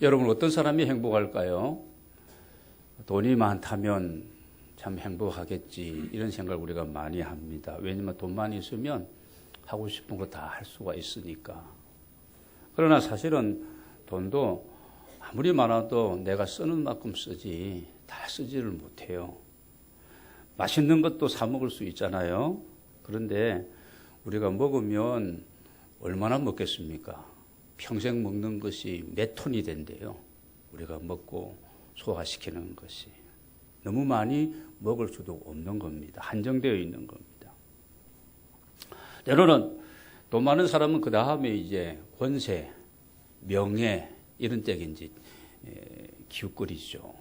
여러분, 어떤 사람이 행복할까요? 돈이 많다면 참 행복하겠지, 이런 생각을 우리가 많이 합니다. 왜냐하면 돈만 있으면 하고 싶은 거 다 할 수가 있으니까. 그러나 사실은 돈도 아무리 많아도 내가 쓰는 만큼 쓰지 다 쓰지를 못해요. 맛있는 것도 사 먹을 수 있잖아요. 그런데 우리가 먹으면 얼마나 먹겠습니까? 평생 먹는 것이 몇 톤이 된대요. 우리가 먹고 소화시키는 것이. 너무 많이 먹을 수도 없는 겁니다. 한정되어 있는 겁니다. 때로는 돈 많은 사람은 그 다음에 이제 권세, 명예 이런 쪽에 이제 기웃거리죠.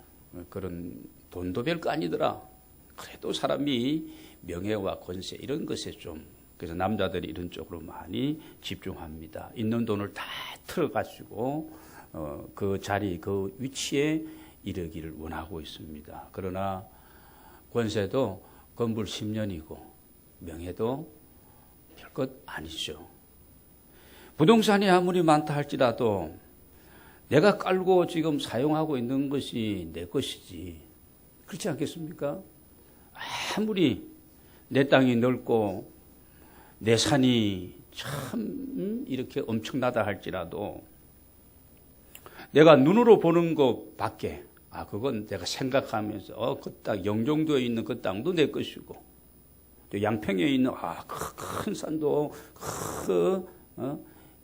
그런 돈도 별거 아니더라. 그래도 사람이 명예와 권세 이런 것에 좀, 그래서 남자들이 이런 쪽으로 많이 집중합니다. 있는 돈을 다 틀어가지고 그 자리, 그 위치에 이르기를 원하고 있습니다. 그러나 권세도 건불 10년이고 명예도 별것 아니죠. 부동산이 아무리 많다 할지라도 내가 깔고 지금 사용하고 있는 것이 내 것이지, 그렇지 않겠습니까? 아무리 내 땅이 넓고 내 산이 참 이렇게 엄청나다 할지라도 내가 눈으로 보는 것 밖에, 그건 내가 생각하면서 그 땅, 영종도에 있는 그 땅도 내 것이고, 또 양평에 있는 큰 산도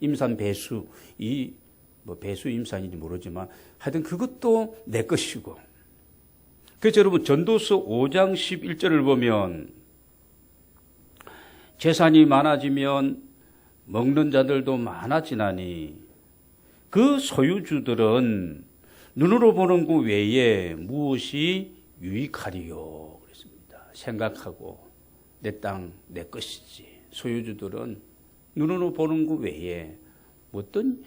임산 배수, 이 뭐 배수 임산인지 모르지만 하여튼 그것도 내 것이고. 그래서 여러분, 전도서 5장 11절을 보면 재산이 많아지면 먹는 자들도 많아지나니 그 소유주들은 눈으로 보는 것 외에 무엇이 유익하리요? 그랬습니다. 생각하고 내 땅 내 것이지. 소유주들은 눈으로 보는 것 외에 어떤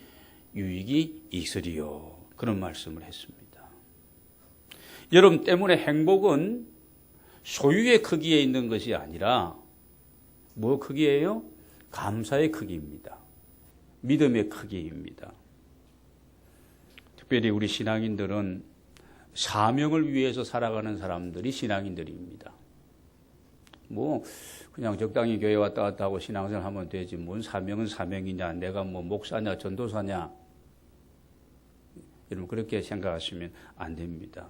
유익이 있으리요? 그런 말씀을 했습니다. 여러분, 때문에 행복은 소유의 크기에 있는 것이 아니라 뭐 크기예요? 감사의 크기입니다. 믿음의 크기입니다. 특별히 우리 신앙인들은 사명을 위해서 살아가는 사람들이 신앙인들입니다. 뭐 그냥 적당히 교회 왔다 갔다 하고 신앙생활 하면 되지, 뭔 사명은 사명이냐, 내가 뭐 목사냐 전도사냐, 여러분 그렇게 생각하시면 안 됩니다.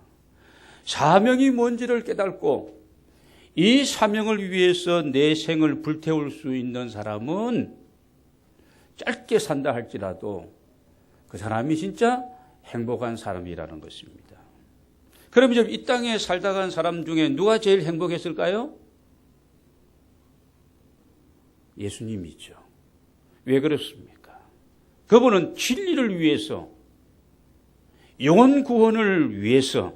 사명이 뭔지를 깨닫고 이 사명을 위해서 내 생을 불태울 수 있는 사람은 짧게 산다 할지라도 그 사람이 진짜 행복한 사람이라는 것입니다. 그럼 이제 이 땅에 살다 간 사람 중에 누가 제일 행복했을까요? 예수님이죠. 왜 그렇습니까? 그분은 진리를 위해서, 영혼 구원을 위해서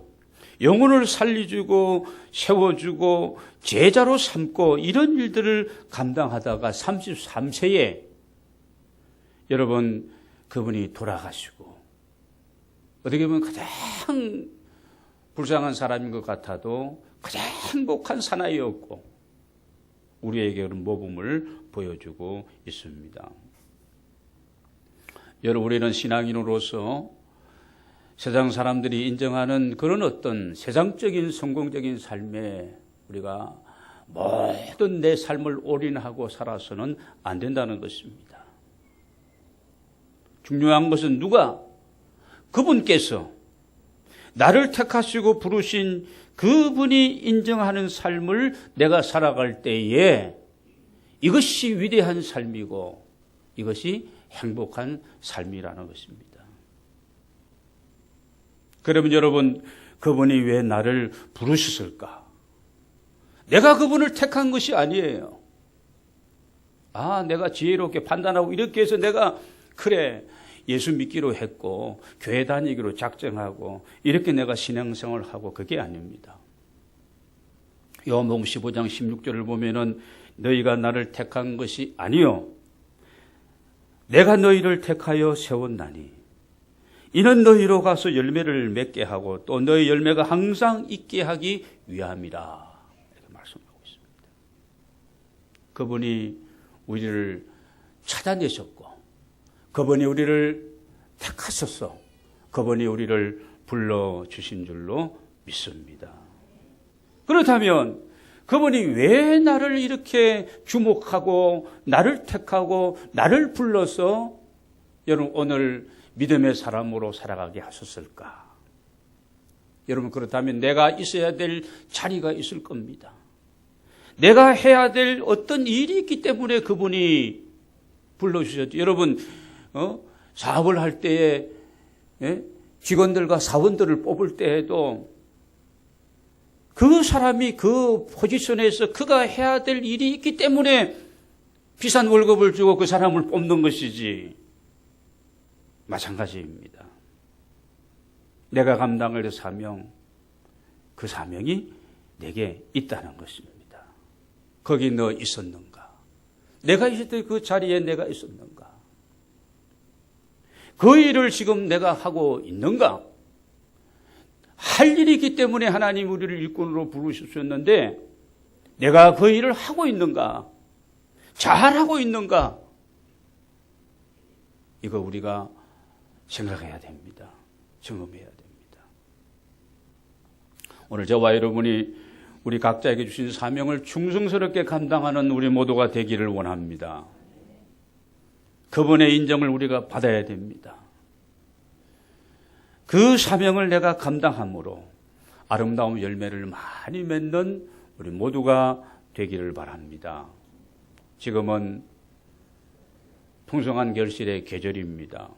영혼을 살려주고 세워주고 제자로 삼고 이런 일들을 감당하다가 33세에 여러분 그분이 돌아가시고, 어떻게 보면 가장 불쌍한 사람인 것 같아도 가장 행복한 사나이였고 우리에게 그런 모범을 보여주고 있습니다. 여러분, 우리는 신앙인으로서 세상 사람들이 인정하는 그런 어떤 세상적인 성공적인 삶에 우리가 모든 내 삶을 올인하고 살아서는 안 된다는 것입니다. 중요한 것은 누가, 그분께서 나를 택하시고 부르신 그분이 인정하는 삶을 내가 살아갈 때에 이것이 위대한 삶이고 이것이 행복한 삶이라는 것입니다. 그러면 여러분, 그분이 왜 나를 부르셨을까? 내가 그분을 택한 것이 아니에요. 내가 지혜롭게 판단하고 이렇게 해서 내가 그래 예수 믿기로 했고 교회 다니기로 작정하고 이렇게 내가 신앙생활을 하고, 그게 아닙니다. 요한복음 15장 16절을 보면은 너희가 나를 택한 것이 아니요 내가 너희를 택하여 세웠나니 이는 너희로 가서 열매를 맺게 하고 또 너희 열매가 항상 있게 하기 위함이라, 이렇게 말씀하고 있습니다. 그분이 우리를 찾아내셨고 그분이 우리를 택하셔서 그분이 우리를 불러주신 줄로 믿습니다. 그렇다면 그분이 왜 나를 이렇게 주목하고 나를 택하고 나를 불러서 여러분 오늘 믿음의 사람으로 살아가게 하셨을까? 여러분 그렇다면 내가 있어야 될 자리가 있을 겁니다. 내가 해야 될 어떤 일이 있기 때문에 그분이 불러주셨죠. 여러분 사업을 할 때에 직원들과 사원들을 뽑을 때에도 그 사람이 그 포지션에서 그가 해야 될 일이 있기 때문에 비싼 월급을 주고 그 사람을 뽑는 것이지 마찬가지입니다. 내가 감당할 사명, 그 사명이 내게 있다는 것입니다. 거기 너 있었는가? 내가 있을 때 그 자리에 내가 있었는가? 그 일을 지금 내가 하고 있는가? 할 일이 있기 때문에 하나님 우리를 일꾼으로 부르셨는데 내가 그 일을 하고 있는가? 잘하고 있는가? 이거 우리가 생각해야 됩니다. 점검해야 됩니다. 오늘 저와 여러분이 우리 각자에게 주신 사명을 충성스럽게 감당하는 우리 모두가 되기를 원합니다. 그분의 인정을 우리가 받아야 됩니다. 그 사명을 내가 감당함으로 아름다운 열매를 많이 맺는 우리 모두가 되기를 바랍니다. 지금은 풍성한 결실의 계절입니다.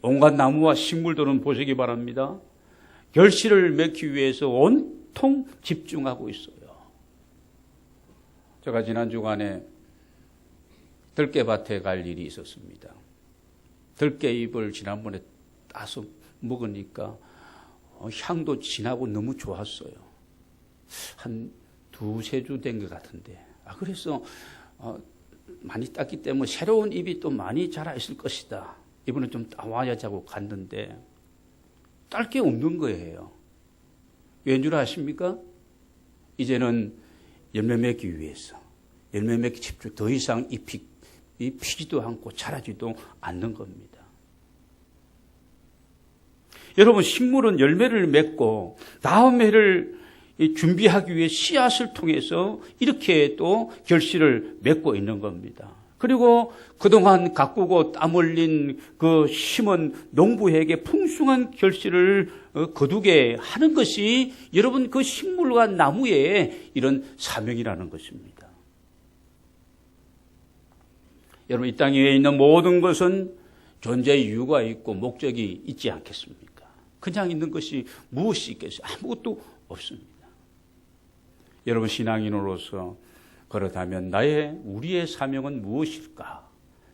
온갖 나무와 식물들은 보시기 바랍니다. 결실을 맺기 위해서 온통 집중하고 있어요. 제가 지난 주간에 들깨밭에 갈 일이 있었습니다. 들깨잎을 지난번에 따서 먹으니까 향도 진하고 너무 좋았어요. 한 두세 주 된 것 같은데. 그래서 많이 땄기 때문에 새로운 잎이 또 많이 자라 있을 것이다. 이번에 좀 따와야자고 갔는데 딸 게 없는 거예요. 왠 줄 아십니까? 이제는 열매 맺기 위해서 열매 맺기 집중 더 이상 잎이 피지도 않고 자라지도 않는 겁니다. 여러분 식물은 열매를 맺고 다음 해를 준비하기 위해 씨앗을 통해서 이렇게 또 결실을 맺고 있는 겁니다. 그리고 그동안 가꾸고 땀 흘린 그 심은 농부에게 풍성한 결실을 거두게 하는 것이 여러분 그 식물과 나무의 이런 사명이라는 것입니다. 여러분 이 땅 위에 있는 모든 것은 존재의 이유가 있고 목적이 있지 않겠습니까? 그냥 있는 것이 무엇이 있겠어요? 아무것도 없습니다. 여러분 신앙인으로서 그렇다면 우리의 사명은 무엇일까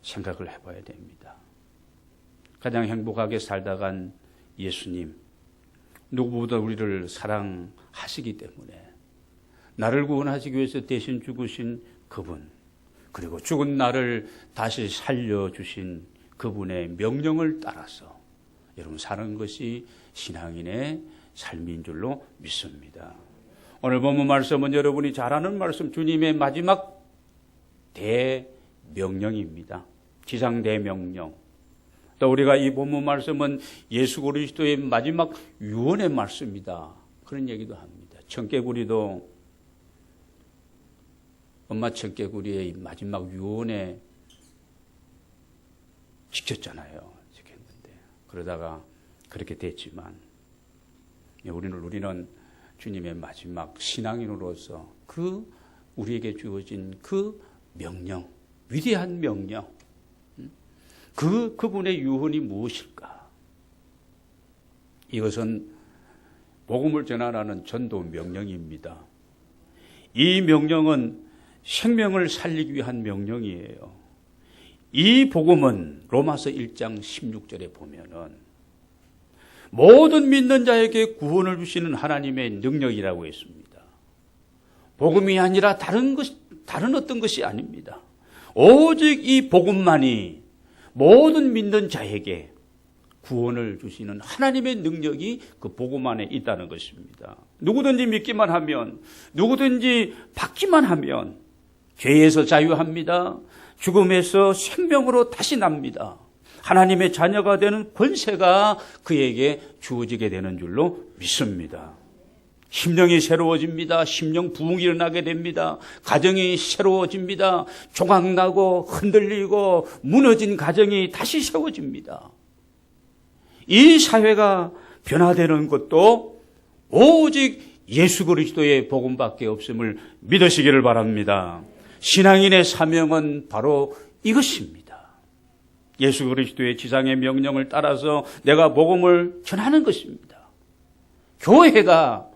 생각을 해봐야 됩니다. 가장 행복하게 살다 간 예수님, 누구보다 우리를 사랑하시기 때문에 나를 구원하시기 위해서 대신 죽으신 그분, 그리고 죽은 나를 다시 살려주신 그분의 명령을 따라서 여러분 사는 것이 신앙인의 삶인 줄로 믿습니다. 오늘 본문 말씀은 여러분이 잘 아는 말씀, 주님의 마지막 대명령입니다. 지상대명령. 또 우리가 이 본문 말씀은 예수 그리스도의 마지막 유언의 말씀이다. 그런 얘기도 합니다. 청개구리도 엄마 청개구리의 마지막 유언에 지켰잖아요. 지켰는데 그러다가 그렇게 됐지만 우리는 주님의 마지막 신앙인으로서 우리에게 주어진 그 명령, 위대한 명령, 그분의 유언이 무엇일까? 이것은 복음을 전하라는 전도 명령입니다. 이 명령은 생명을 살리기 위한 명령이에요. 이 복음은 로마서 1장 16절에 보면은 모든 믿는 자에게 구원을 주시는 하나님의 능력이라고 했습니다. 복음이 아니라 다른 어떤 것이 아닙니다. 오직 이 복음만이 모든 믿는 자에게 구원을 주시는 하나님의 능력이 그 복음 안에 있다는 것입니다. 누구든지 믿기만 하면, 누구든지 받기만 하면 죄에서 자유합니다. 죽음에서 생명으로 다시 납니다. 하나님의 자녀가 되는 권세가 그에게 주어지게 되는 줄로 믿습니다. 심령이 새로워집니다. 심령 부흥이 일어나게 됩니다. 가정이 새로워집니다. 조각나고 흔들리고 무너진 가정이 다시 세워집니다. 이 사회가 변화되는 것도 오직 예수 그리스도의 복음밖에 없음을 믿으시기를 바랍니다. 신앙인의 사명은 바로 이것입니다. 예수 그리스도의 지상의 명령을 따라서 내가 복음을 전하는 것입니다. 교회가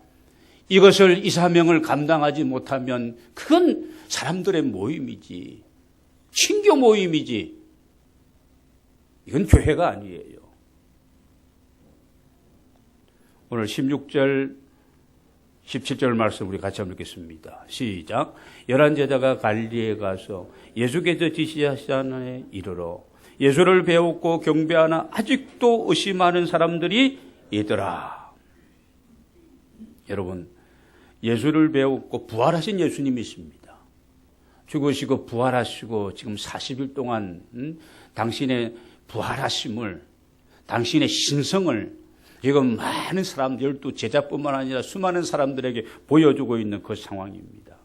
이것을 이 사명을 감당하지 못하면 그건 사람들의 모임이지, 친교 모임이지, 이건 교회가 아니에요. 오늘 16절 17절 말씀 우리 같이 한번 읽겠습니다. 시작. 11 제자가 갈릴리에 가서 예수께서 지시하시는 이르러 예수를 배웠고 경배하나 아직도 의심하는 사람들이 있더라. 여러분, 예수를 배웠고 부활하신 예수님이십니다. 죽으시고 부활하시고 지금 40일 동안 당신의 부활하심을, 당신의 신성을 지금 많은 사람들, 12제자뿐만 아니라 수많은 사람들에게 보여주고 있는 그 상황입니다.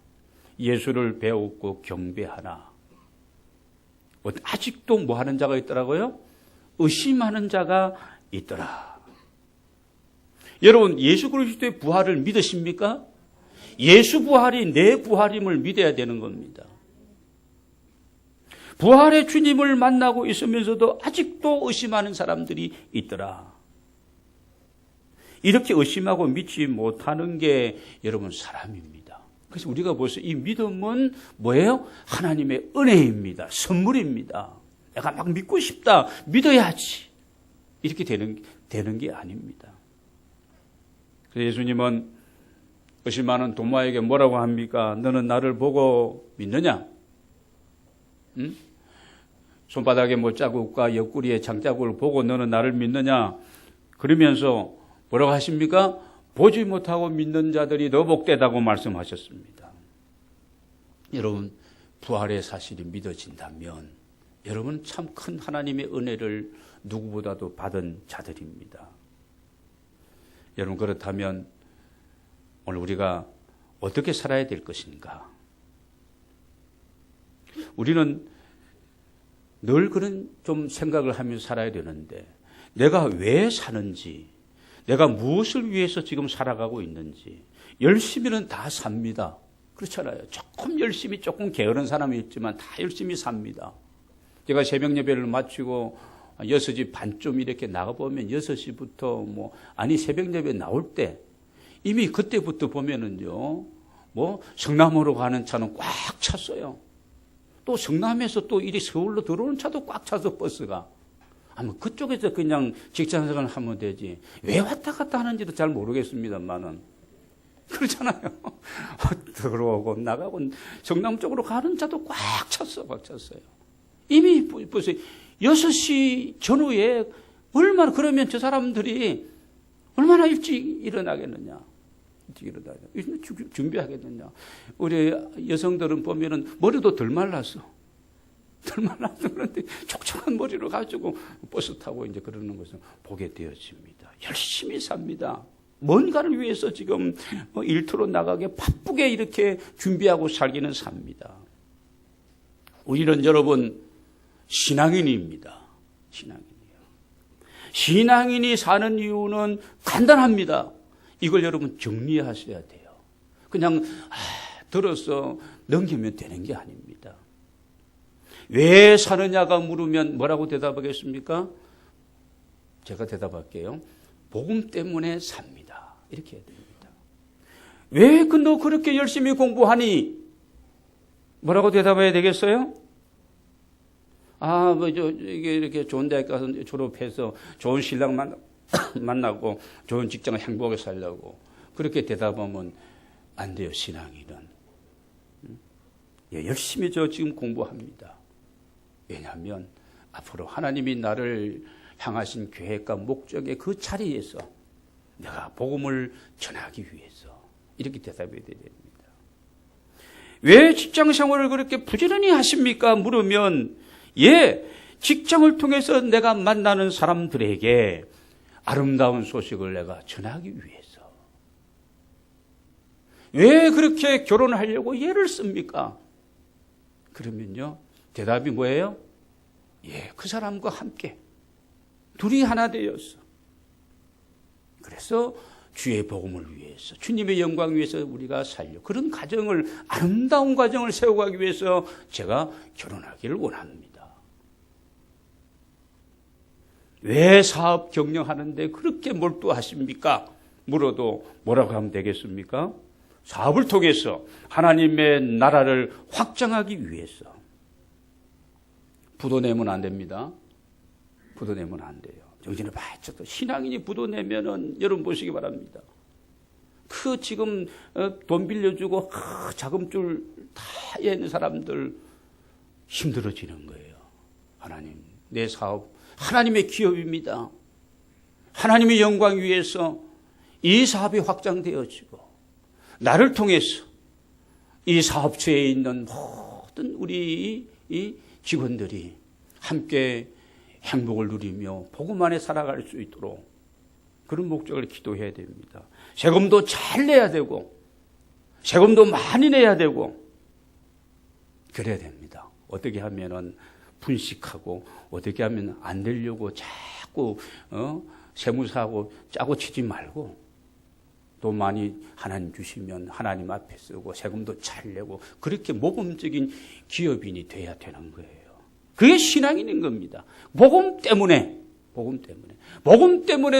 예수를 배웠고 경배하나 아직도 뭐 하는 자가 있더라고요? 의심하는 자가 있더라. 여러분, 예수 그리스도의 부활을 믿으십니까? 예수 부활이 내 부활임을 믿어야 되는 겁니다. 부활의 주님을 만나고 있으면서도 아직도 의심하는 사람들이 있더라. 이렇게 의심하고 믿지 못하는 게 여러분 사람입니다. 그래서 우리가 벌써 이 믿음은 뭐예요? 하나님의 은혜입니다. 선물입니다. 내가 막 믿고 싶다. 믿어야지. 이렇게 되는 게 아닙니다. 그래서 예수님은 의심하는 도마에게 뭐라고 합니까? 너는 나를 보고 믿느냐? 응? 손바닥에 못자국과 옆구리에 장자국을 보고 너는 나를 믿느냐? 그러면서 뭐라고 하십니까? 보지 못하고 믿는 자들이 더 복되다고 말씀하셨습니다. 여러분, 부활의 사실이 믿어진다면 여러분 참 큰 하나님의 은혜를 누구보다도 받은 자들입니다. 여러분, 그렇다면 오늘 우리가 어떻게 살아야 될 것인가? 우리는 늘 그런 좀 생각을 하면서 살아야 되는데 내가 왜 사는지, 내가 무엇을 위해서 지금 살아가고 있는지. 열심히는 다 삽니다. 그렇잖아요. 조금 열심히 조금 게으른 사람이 있지만 다 열심히 삽니다. 제가 새벽 예배를 마치고 6시 반쯤 이렇게 나가보면 6시부터 새벽 예배 나올 때 이미 그때부터 보면은요, 성남으로 가는 차는 꽉 찼어요. 또 성남에서 또 이리 서울로 들어오는 차도 꽉 차서 버스가. 아마 그쪽에서 그냥 직장생활을 하면 되지. 왜 왔다 갔다 하는지도 잘 모르겠습니다만은. 그렇잖아요. 들어오고 나가고 성남 쪽으로 가는 차도 꽉 찼어요. 이미 벌써 6시 전후에 얼마나, 그러면 저 사람들이 얼마나 일찍 일어나겠느냐. 준비하겠느냐. 우리 여성들은 보면은 머리도 덜 말라서 그런데 촉촉한 머리로 가지고 버스 타고 이제 그러는 것을 보게 되어집니다. 열심히 삽니다. 뭔가를 위해서 지금 일터로 나가게 바쁘게 이렇게 준비하고 살기는 삽니다. 우리는 여러분 신앙인입니다. 신앙인이 사는 이유는 간단합니다. 이걸 여러분 정리하셔야 돼요. 그냥 들어서 넘기면 되는 게 아닙니다. 왜 사느냐가 물으면 뭐라고 대답하겠습니까? 제가 대답할게요. 복음 때문에 삽니다. 이렇게 해야 됩니다. 왜 너 그렇게 열심히 공부하니? 뭐라고 대답해야 되겠어요? 이게 이렇게 좋은 대학 가서 졸업해서 좋은 신랑 만나고 좋은 직장을 행복하게 살려고 그렇게 대답하면 안 돼요. 신앙인은 열심히 지금 공부합니다. 왜냐하면 앞으로 하나님이 나를 향하신 계획과 목적의 그 자리에서 내가 복음을 전하기 위해서 이렇게 대답해야 됩니다. 왜 직장 생활을 그렇게 부지런히 하십니까? 물으면 직장을 통해서 내가 만나는 사람들에게 아름다운 소식을 내가 전하기 위해서. 왜 그렇게 결혼하려고 애를 씁니까? 그러면요, 대답이 뭐예요? 예, 그 사람과 함께 둘이 하나 되었어. 그래서 주의 복음을 위해서, 주님의 영광 위해서 우리가 살려, 그런 가정을, 아름다운 가정을 세워가기 위해서 제가 결혼하기를 원합니다. 왜 사업 경영하는데 그렇게 몰두하십니까? 물어도 뭐라고 하면 되겠습니까? 사업을 통해서 하나님의 나라를 확장하기 위해서. 부도 내면 안 됩니다. 부도 내면 안 돼요. 정신을 바짝, 신앙인이 부도 내면은 여러분 보시기 바랍니다. 그 지금 돈 빌려주고 자금줄 다 있는 사람들 힘들어지는 거예요. 하나님, 내 사업 하나님의 기업입니다. 하나님의 영광 위해서 이 사업이 확장되어지고 나를 통해서 이 사업처에 있는 모든 우리 이 직원들이 함께 행복을 누리며 복음 안에 살아갈 수 있도록 그런 목적을 기도해야 됩니다. 세금도 잘 내야 되고 세금도 많이 내야 되고 그래야 됩니다. 어떻게 하면은 분식하고 어떻게 하면 안 되려고 자꾸 세무사하고 짜고 치지 말고 돈 많이 하나님 주시면 하나님 앞에 쓰고 세금도 잘 내고 그렇게 모범적인 기업인이 돼야 되는 거예요. 그게 신앙인인 겁니다. 복음 때문에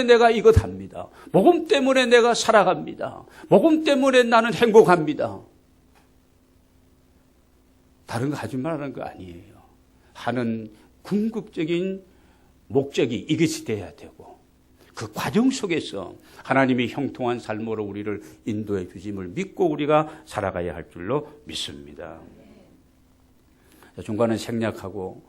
내가 이것 합니다. 복음 때문에 내가 살아갑니다. 복음 때문에 나는 행복합니다. 다른 거 하지 말라는 거 아니에요. 하는 궁극적인 목적이 이것이 돼야 되고 그 과정 속에서 하나님이 형통한 삶으로 우리를 인도해 주심을 믿고 우리가 살아가야 할 줄로 믿습니다. 중간에 생략하고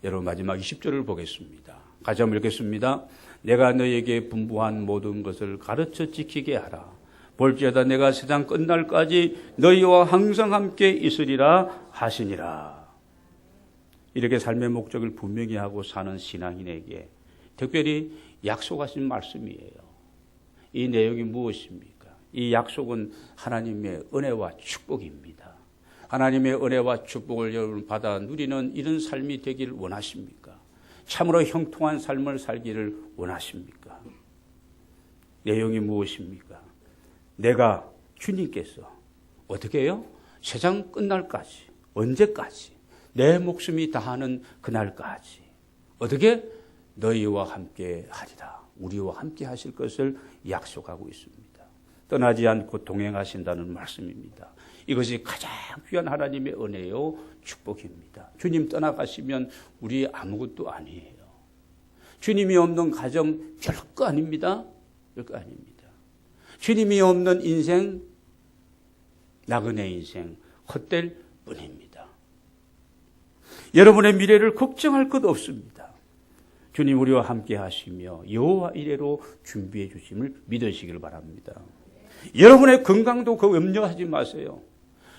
여러분 마지막 20절을 보겠습니다. 같이 한번 읽겠습니다. 내가 너에게 분부한 모든 것을 가르쳐 지키게 하라. 볼지어다 내가 세상 끝날까지 너희와 항상 함께 있으리라 하시니라. 이렇게 삶의 목적을 분명히 하고 사는 신앙인에게 특별히 약속하신 말씀이에요. 이 내용이 무엇입니까? 이 약속은 하나님의 은혜와 축복입니다. 하나님의 은혜와 축복을 여러분 받아 누리는 이런 삶이 되기를 원하십니까? 참으로 형통한 삶을 살기를 원하십니까? 내용이 무엇입니까? 내가 주님께서 어떻게 해요? 세상 끝날까지, 언제까지? 내 목숨이 다하는 그날까지 어떻게? 너희와 함께 하리라. 우리와 함께 하실 것을 약속하고 있습니다. 떠나지 않고 동행하신다는 말씀입니다. 이것이 가장 귀한 하나님의 은혜요 축복입니다. 주님 떠나가시면 우리 아무것도 아니에요. 주님이 없는 가정 별거 아닙니다. 별거 아닙니다. 주님이 없는 인생, 나그네 인생, 헛될 뿐입니다. 여러분의 미래를 걱정할 것 없습니다. 주님 우리와 함께 하시며 여호와 이레로 준비해 주심을 믿으시길 바랍니다. 여러분의 건강도 염려하지 마세요.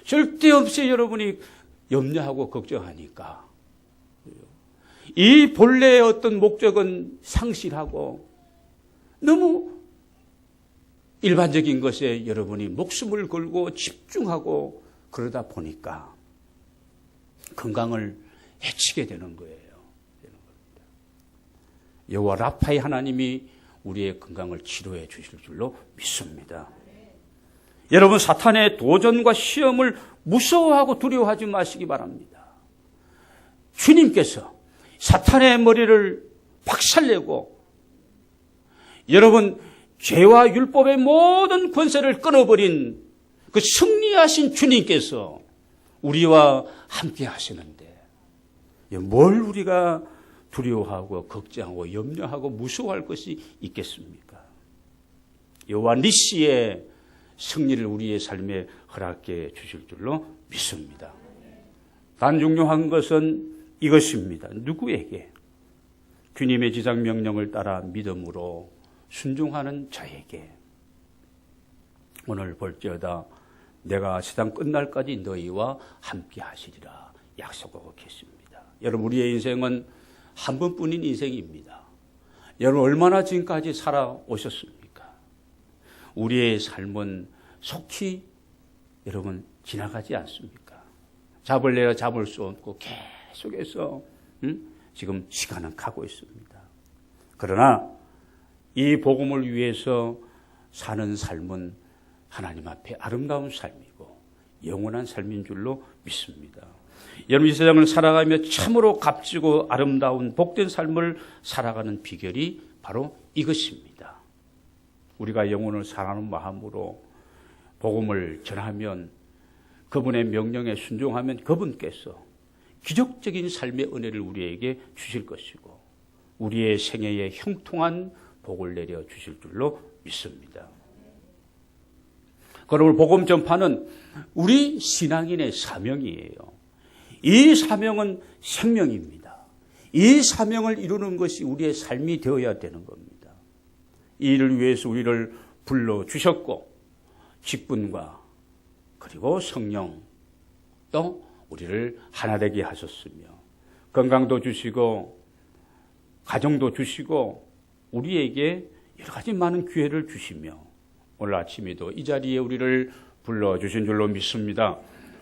절대 없이 여러분이 염려하고 걱정하니까 이 본래의 어떤 목적은 상실하고 너무 일반적인 것에 여러분이 목숨을 걸고 집중하고 그러다 보니까 건강을 해치게 되는 거예요. 여호와 라파의 하나님이 우리의 건강을 치료해 주실 줄로 믿습니다. 여러분 사탄의 도전과 시험을 무서워하고 두려워하지 마시기 바랍니다. 주님께서 사탄의 머리를 박살내고 여러분 죄와 율법의 모든 권세를 끊어버린 그 승리하신 주님께서 우리와 함께 하시는데 뭘 우리가 두려워하고 걱정하고 염려하고 무서워할 것이 있겠습니까? 여호와 니시의 승리를 우리의 삶에 허락해 주실 줄로 믿습니다. 단 중요한 것은 이것입니다. 누구에게? 주님의 지상 명령을 따라 믿음으로 순종하는 자에게. 오늘 볼지어다 내가 세상 끝날까지 너희와 함께 하시리라 약속하고 계십니다. 여러분 우리의 인생은 한 번뿐인 인생입니다. 여러분 얼마나 지금까지 살아오셨습니까? 우리의 삶은 속히 여러분 지나가지 않습니까? 잡을래야 잡을 수 없고 계속해서 지금 시간은 가고 있습니다. 그러나 이 복음을 위해서 사는 삶은 하나님 앞에 아름다운 삶이고 영원한 삶인 줄로 믿습니다. 여러분 이 세상을 살아가며 참으로 값지고 아름다운 복된 삶을 살아가는 비결이 바로 이것입니다. 우리가 영혼을 사랑하는 마음으로 복음을 전하면 그분의 명령에 순종하면 그분께서 기적적인 삶의 은혜를 우리에게 주실 것이고 우리의 생애에 형통한 복을 내려 주실 줄로 믿습니다. 그러므로 복음 전파는 우리 신앙인의 사명이에요. 이 사명은 생명입니다. 이 사명을 이루는 것이 우리의 삶이 되어야 되는 겁니다. 이 일을 위해서 우리를 불러주셨고 직분과 그리고 성령 또 우리를 하나 되게 하셨으며 건강도 주시고 가정도 주시고 우리에게 여러 가지 많은 기회를 주시며 오늘 아침에도 이 자리에 우리를 불러주신 줄로 믿습니다.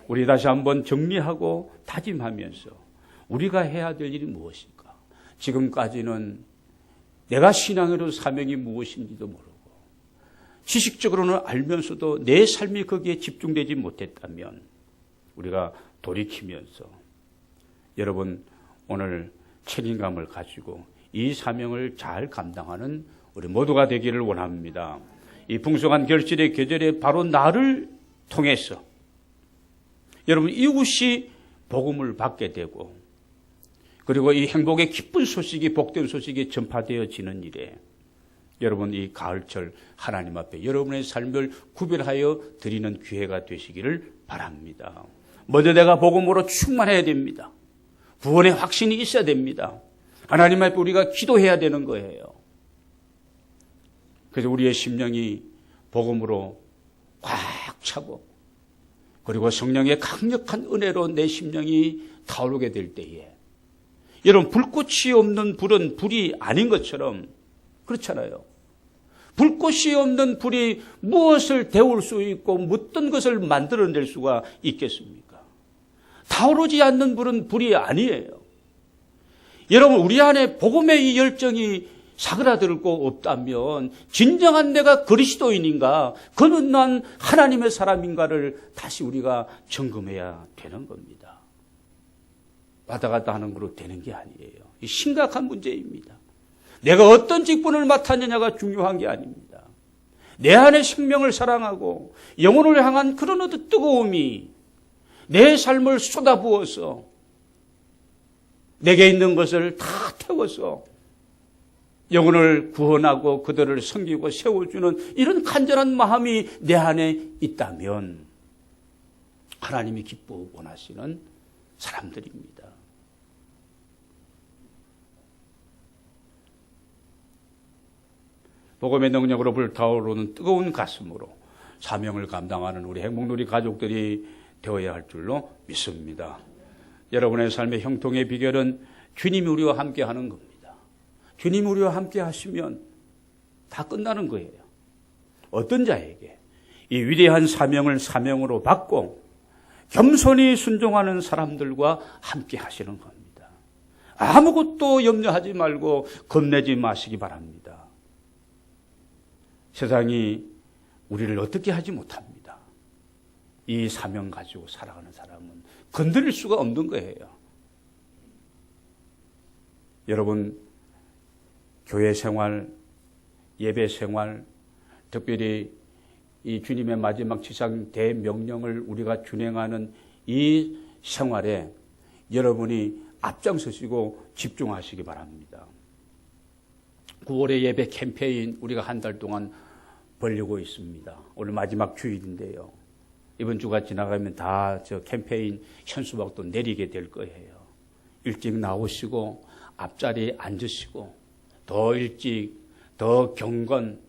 우리 다시 한번 정리하고 다짐하면서 우리가 해야 될 일이 무엇일까? 지금까지는 내가 신앙으로 사명이 무엇인지도 모르고 지식적으로는 알면서도 내 삶이 거기에 집중되지 못했다면 우리가 돌이키면서 여러분 오늘 책임감을 가지고 이 사명을 잘 감당하는 우리 모두가 되기를 원합니다. 이 풍성한 결실의 계절에 바로 나를 통해서 여러분 이웃이 복음을 받게 되고 그리고 이 행복의 기쁜 소식이 복된 소식이 전파되어지는 일에 여러분 이 가을철 하나님 앞에 여러분의 삶을 구별하여 드리는 기회가 되시기를 바랍니다. 먼저 내가 복음으로 충만해야 됩니다. 구원의 확신이 있어야 됩니다. 하나님 앞에 우리가 기도해야 되는 거예요. 그래서 우리의 심령이 복음으로 꽉 차고 그리고 성령의 강력한 은혜로 내 심령이 타오르게 될 때에 여러분 불꽃이 없는 불은 불이 아닌 것처럼 그렇잖아요. 불꽃이 없는 불이 무엇을 데울 수 있고 어떤 것을 만들어낼 수가 있겠습니까? 타오르지 않는 불은 불이 아니에요. 여러분 우리 안에 복음의 이 열정이 사그라들고 없다면 진정한 내가 그리스도인인가 거듭난 하나님의 사람인가를 다시 우리가 점검해야 되는 겁니다. 왔다 갔다 하는 거로 되는 게 아니에요. 이 심각한 문제입니다. 내가 어떤 직분을 맡았느냐가 중요한 게 아닙니다. 내 안에 생명을 사랑하고 영혼을 향한 그런 어떤 뜨거움이 내 삶을 쏟아부어서 내게 있는 것을 다 태워서 영혼을 구원하고 그들을 섬기고 세워주는 이런 간절한 마음이 내 안에 있다면 하나님이 기뻐 원하시는 사람들입니다. 복음의 능력으로 불타오르는 뜨거운 가슴으로 사명을 감당하는 우리 행복누리 가족들이 되어야 할 줄로 믿습니다. 여러분의 삶의 형통의 비결은 주님이 우리와 함께 하는 겁니다. 주님이 우리와 함께 하시면 다 끝나는 거예요. 어떤 자에게 이 위대한 사명을 사명으로 받고 겸손히 순종하는 사람들과 함께 하시는 겁니다. 아무것도 염려하지 말고 겁내지 마시기 바랍니다. 세상이 우리를 어떻게 하지 못합니다. 이 사명 가지고 살아가는 사람은 건드릴 수가 없는 거예요. 여러분 교회 생활, 예배 생활, 특별히 이 주님의 마지막 지상 대명령을 우리가 준행하는 이 생활에 여러분이 앞장서시고 집중하시기 바랍니다. 9월의 예배 캠페인 우리가 한 달 동안 벌리고 있습니다. 오늘 마지막 주일인데요. 이번 주가 지나가면 다 저 캠페인 현수막도 내리게 될 거예요. 일찍 나오시고 앞자리에 앉으시고 더 일찍, 더 경건,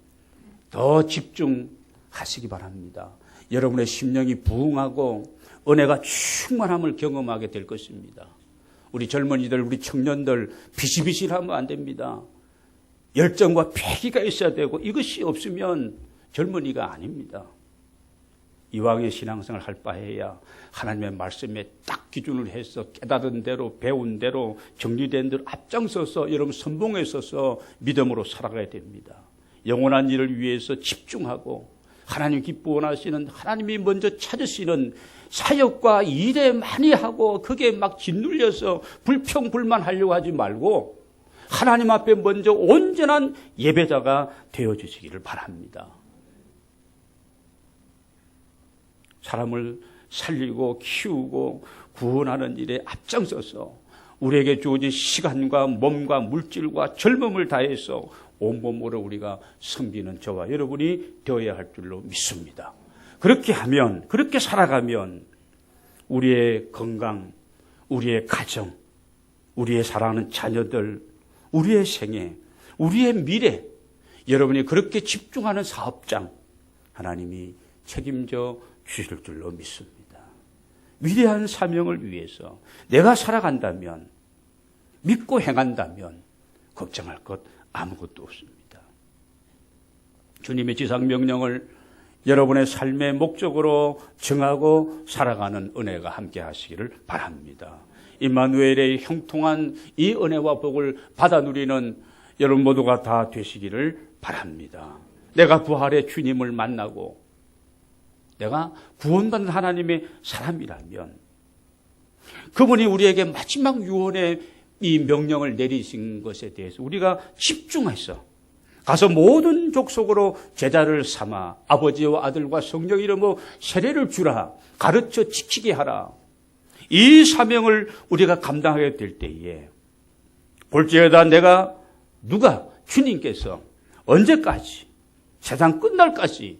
더 집중하시기 바랍니다. 여러분의 심령이 부흥하고 은혜가 충만함을 경험하게 될 것입니다. 우리 젊은이들, 우리 청년들 비실비실하면 안 됩니다. 열정과 패기가 있어야 되고 이것이 없으면 젊은이가 아닙니다. 이왕의 신앙생활 할 바에야 하나님의 말씀에 딱 기준을 해서 깨달은 대로 배운 대로 정리된 대로 앞장서서 여러분 선봉에 서서 믿음으로 살아가야 됩니다. 영원한 일을 위해서 집중하고 하나님 기뻐 원하시는 하나님이 먼저 찾으시는 사역과 일에 많이 하고 그게 막 짓눌려서 불평불만하려고 하지 말고 하나님 앞에 먼저 온전한 예배자가 되어주시기를 바랍니다. 사람을 살리고 키우고 구원하는 일에 앞장서서 우리에게 주어진 시간과 몸과 물질과 젊음을 다해서 온몸으로 우리가 섬기는 저와 여러분이 되어야 할 줄로 믿습니다. 그렇게 하면, 그렇게 살아가면 우리의 건강, 우리의 가정, 우리의 사랑하는 자녀들, 우리의 생애, 우리의 미래, 여러분이 그렇게 집중하는 사업장 하나님이 책임져 주실 줄로 믿습니다. 위대한 사명을 위해서 내가 살아간다면, 믿고 행한다면 걱정할 것 아무것도 없습니다. 주님의 지상명령을 여러분의 삶의 목적으로 정하고 살아가는 은혜가 함께 하시기를 바랍니다. 임마누엘의 형통한 이 은혜와 복을 받아 누리는 여러분 모두가 다 되시기를 바랍니다. 내가 부활의 주님을 만나고 내가 구원받는 하나님의 사람이라면 그분이 우리에게 마지막 유언의 이 명령을 내리신 것에 대해서 우리가 집중해서 가서 모든 족속으로 제자를 삼아 아버지와 아들과 성령 이름으로 세례를 주라, 가르쳐 지키게 하라. 이 사명을 우리가 감당하게 될 때에 볼지어다 내가 주님께서 언제까지 세상 끝날까지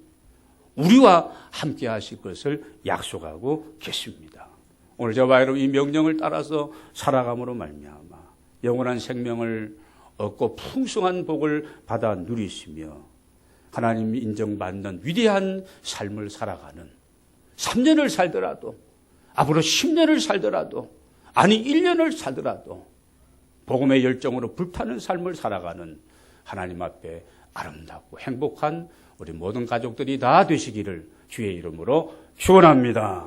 우리와 함께 하실 것을 약속하고 계십니다. 오늘 저와 여러분 이 명령을 따라서 살아감으로 말미암아 영원한 생명을 얻고 풍성한 복을 받아 누리시며 하나님이 인정받는 위대한 삶을 살아가는 3년을 살더라도 앞으로 10년을 살더라도 아니 1년을 살더라도 복음의 열정으로 불타는 삶을 살아가는 하나님 앞에 아름답고 행복한 우리 모든 가족들이 다 되시기를 주의 이름으로 축원합니다.